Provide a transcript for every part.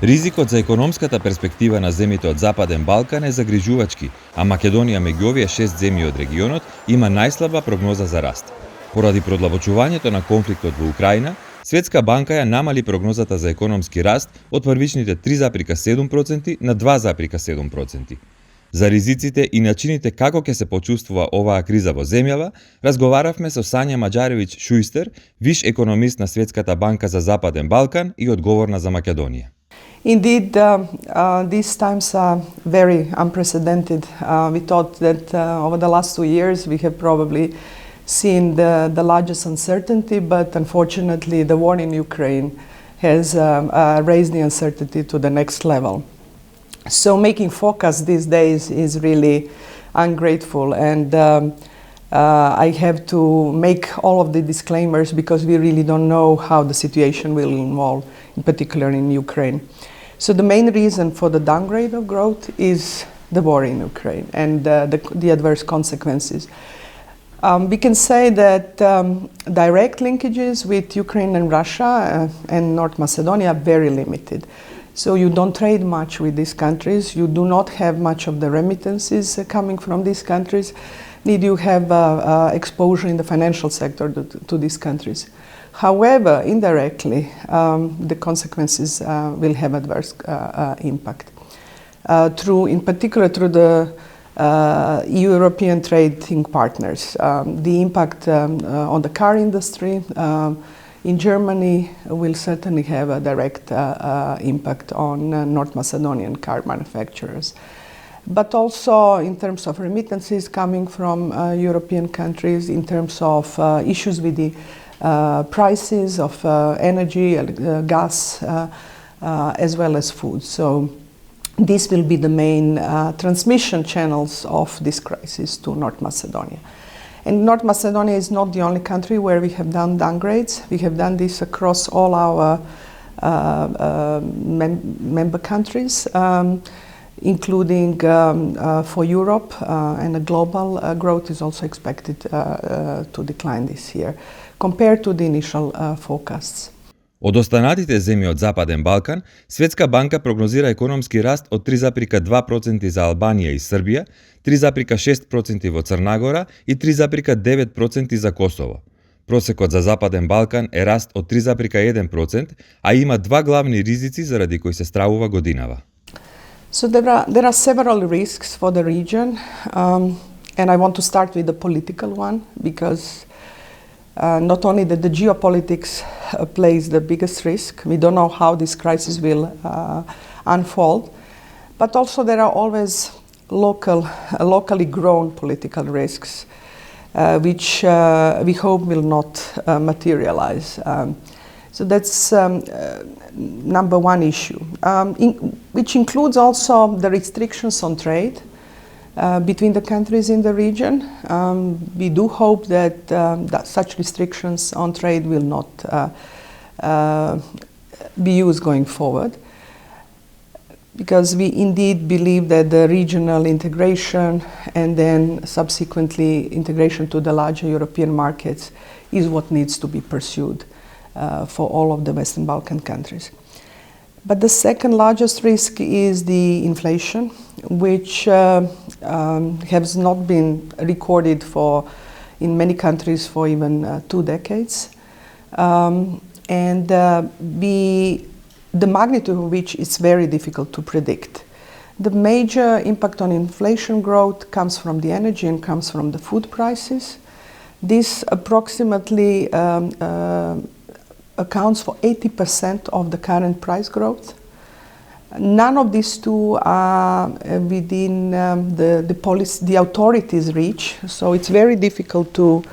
Ризикот за економската перспектива на земјите од Западен Балкан е загрижувачки, а Македонија меѓу овие 6 земји од регионот има најслаба прогноза за раст. Поради продлабочувањето на конфликтот во Украина, Светска банка ја намали прогнозата за економски раст од првичните 3,7% на 2,7%. За ризиците и начините како ќе се почувствува оваа криза во земјава, разговаравме со Сања Маџаревиќ Шујстер, виш економист на Светската банка за Западен Балкан и одговорна за Македонија. Indeed, these times are very unprecedented. We thought that over the last 2 years we have probably seen the largest uncertainty, but unfortunately the war in Ukraine has raised the uncertainty to the next level. So making forecast these days is really ungrateful, and I have to make all of the disclaimers because we really don't know how the situation will evolve, in particular in Ukraine. So the main reason for the downgrade of growth is the war in Ukraine and the adverse consequences. We can say that direct linkages with Ukraine and Russia and North Macedonia are very limited. So you don't trade much with these countries, you do not have much of the remittances coming from these countries, need you have exposure in the financial sector to these countries. However, indirectly, the consequences will have adverse impact. In particular through the European trading partners. The impact on the car industry in Germany will certainly have a direct impact on North Macedonian car manufacturers. But also in terms of remittances coming from European countries, in terms of issues with the prices of energy, gas, as well as food. So these will be the main transmission channels of this crisis to North Macedonia. And North Macedonia is not the only country where we have done downgrades. We have done this across all our member countries, including for Europe, and the global growth is also expected to decline this year compared to the initial forecasts. Од останатите земји од Западен Балкан, Светска банка прогнозира економски раст од 3,2% за Албанија и Србија, 3,6% во Црна Гора и 3,9% за Косово. Просекот за Западен Балкан е раст од 3,1%, а има два главни ризици заради кои се стравува годинава. So there are several risks for the region, and I want to start with the political one because not only that the geopolitics plays the biggest risk, we don't know how this crisis will unfold, but also there are always locally grown political risks, which we hope will not materialize. So that's number one issue, which includes also the restrictions on trade between the countries in the region. We do hope that such restrictions on trade will not be used going forward, because we indeed believe that the regional integration and then subsequently integration to the larger European markets is what needs to be pursued for all of the Western Balkan countries. But the second largest risk is the inflation, which has not been recorded in many countries for even 2 decades. The magnitude of which is very difficult to predict. The major impact on inflation growth comes from the energy and comes from the food prices. This approximately accounts for 80% of the current price growth. None of these two are within the authorities' reach, so it's very difficult to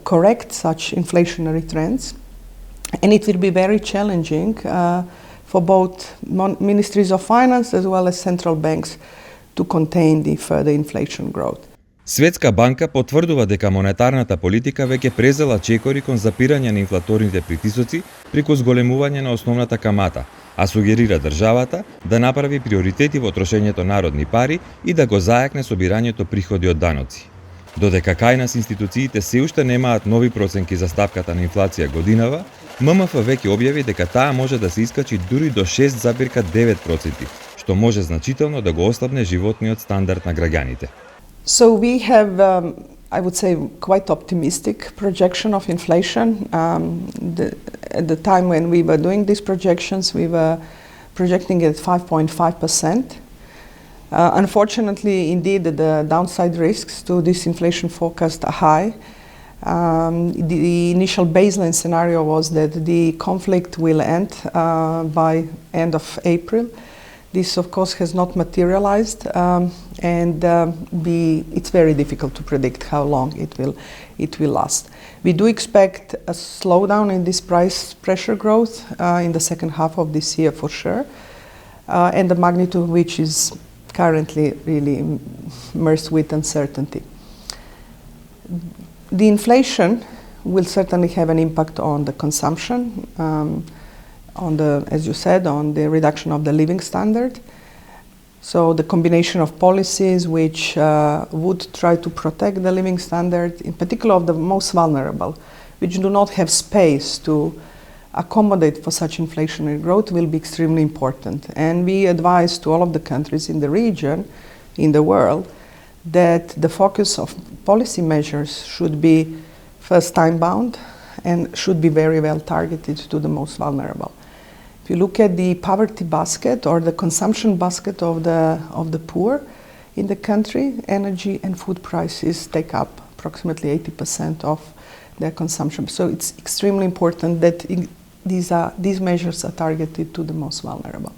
correct such inflationary trends, and it will be very challenging for both ministries of finance as well as central banks to contain the further inflation growth. Светска банка потврдува дека монетарната политика веќе презела чекори кон запирање на инфлаторните притисоци преку зголемување на основната камата, а сугерира државата да направи приоритети во трошењето народни пари и да го зајакне собирањето приходи од даноци. Додека кај нас институциите се уште немаат нови проценки за ставката на инфлација годинава, ММФ веќе објави дека таа може да се искачи дури до 6,9%, што може значително да го ослабне животниот стандард на граѓаните. So we have, I would say, quite optimistic projection of inflation. At the time when we were doing these projections, we were projecting it at 5.5%. Unfortunately, indeed, the downside risks to this inflation forecast are high. The initial baseline scenario was that the conflict will end by end of April. This, of course, has not materialized, and it's very difficult to predict how long it will last. We do expect a slowdown in this price pressure growth in the second half of this year for sure, and the magnitude of which is currently really immersed with uncertainty. The inflation will certainly have an impact on the consumption, on the, as you said, on the reduction of the living standard. So the combination of policies which would try to protect the living standard, in particular of the most vulnerable, which do not have space to accommodate for such inflationary growth, will be extremely important. And we advise to all of the countries in the region, in the world, that the focus of policy measures should be first time-bound and should be very well targeted to the most vulnerable. If you look at the poverty basket or the consumption basket of the poor in the country, energy and food prices take up approximately 80% of their consumption. So it's extremely important that these measures are targeted to the most vulnerable.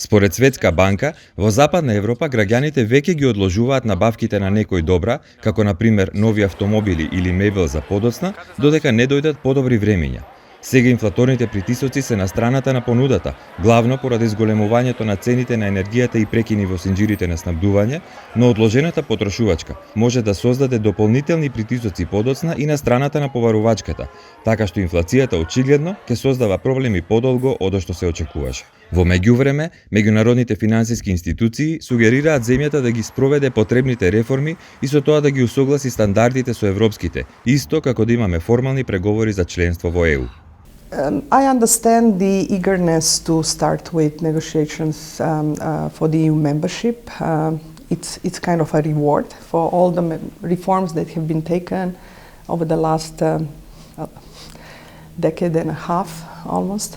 Според Светска банка, во Западна Европа граѓаните веќе ги одложуваат набавките на некои добра, како на пример нови автомобили или мебел за подоцна, додека не дојдат подобри времиња. Сега инфлаторните притисоци се на страната на понудата, главно поради зголемувањето на цените на енергијата и прекини во синџирите на снабдување, но одложената потрошувачка може да создаде дополнителни притисоци подоцна и на страната на поварувачката, така што инфлацијата очигледно ќе создава проблеми подолго од што се очекуваше. Во меѓувреме, меѓународните финансиски институции сугерираат земјата да ги спроведе потребните реформи и со тоа да ги усогласи стандардите со европските, исто како да имаме формални преговори за членство во ЕУ. I understand the eagerness to start with negotiations for the EU membership. It's kind of a reward for all the reforms that have been taken over the last decade and a half, almost.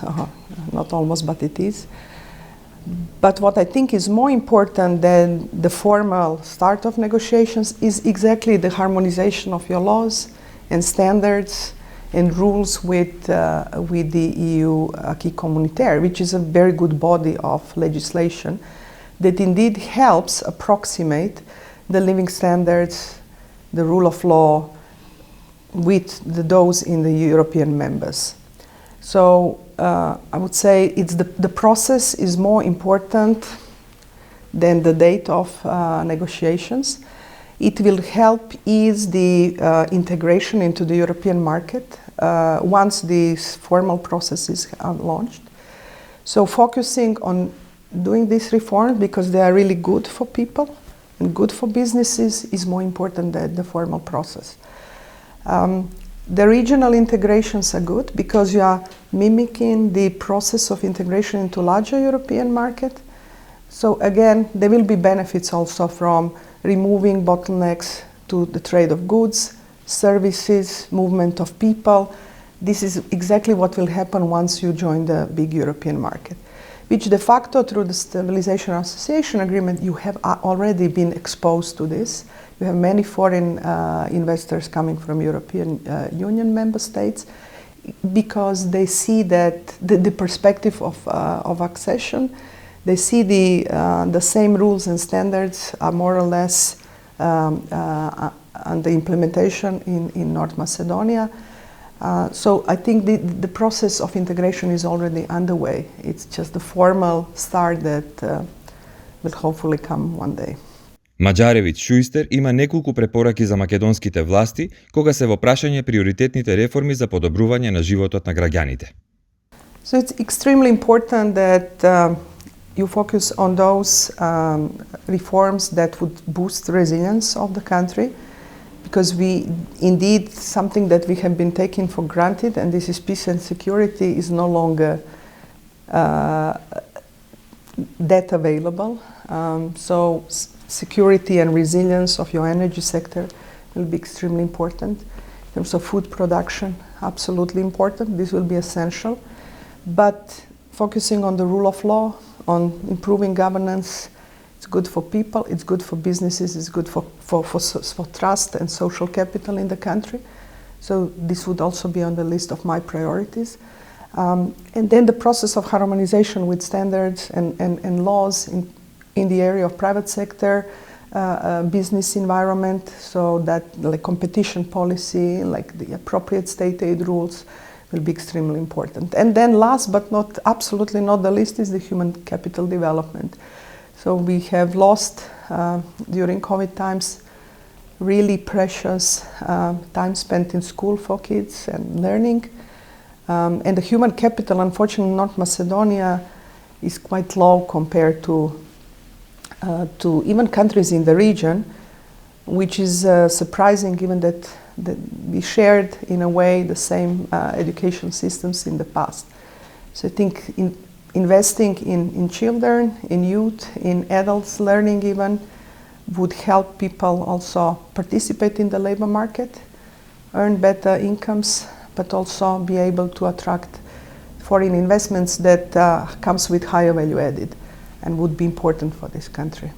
Not almost, but it is. But what I think is more important than the formal start of negotiations is exactly the harmonization of your laws and standards and rules with the EU acquis communautaire, which is a very good body of legislation that indeed helps approximate the living standards, the rule of law with those in the European members. So I would say it's the process is more important than the date of negotiations. It will help ease the integration into the European market once these formal processes are launched. So focusing on doing these reforms because they are really good for people and good for businesses is more important than the formal process. The regional integrations are good because you are mimicking the process of integration into larger European market. So again, there will be benefits also from removing bottlenecks to the trade of goods, services, movement of people. This is exactly what will happen once you join the big European market, which de facto through the Stabilization and Association Agreement, you have already been exposed to this. You have many foreign investors coming from European Union member states because they see that the perspective of accession, they see the same rules and standards are more or less under implementation in North Macedonia. So I think the process of integration is already underway. It's just the formal start that will hopefully come one day. Маџаревиќ Шујстер има неколку препораки за македонските власти кога се во прашање приоритетните реформи за подобрување на животот на граѓаните. So it's extremely important that you focus on those reforms that would boost resilience of the country, because we indeed something that we have been taking for granted, and this is peace and security, is no longer that available. So security and resilience of your energy sector will be extremely important. In terms of food production, absolutely important. This will be essential. But focusing on the rule of law, on improving governance, it's good for people, it's good for businesses, it's good for trust and social capital in the country. So this would also be on the list of my priorities. And then the process of harmonization with standards and laws in the area of private sector, business environment, so that like competition policy, like the appropriate state aid rules will be extremely important. And then last but not absolutely not the least is the human capital development. So we have lost during COVID times really precious time spent in school for kids and learning. And the human capital, unfortunately, in North Macedonia is quite low compared to even countries in the region, which is surprising given that we shared in a way the same education systems in the past. So I think investing in children, in youth, in adults learning even, would help people also participate in the labor market, earn better incomes, but also be able to attract foreign investments that comes with higher value added and would be important for this country.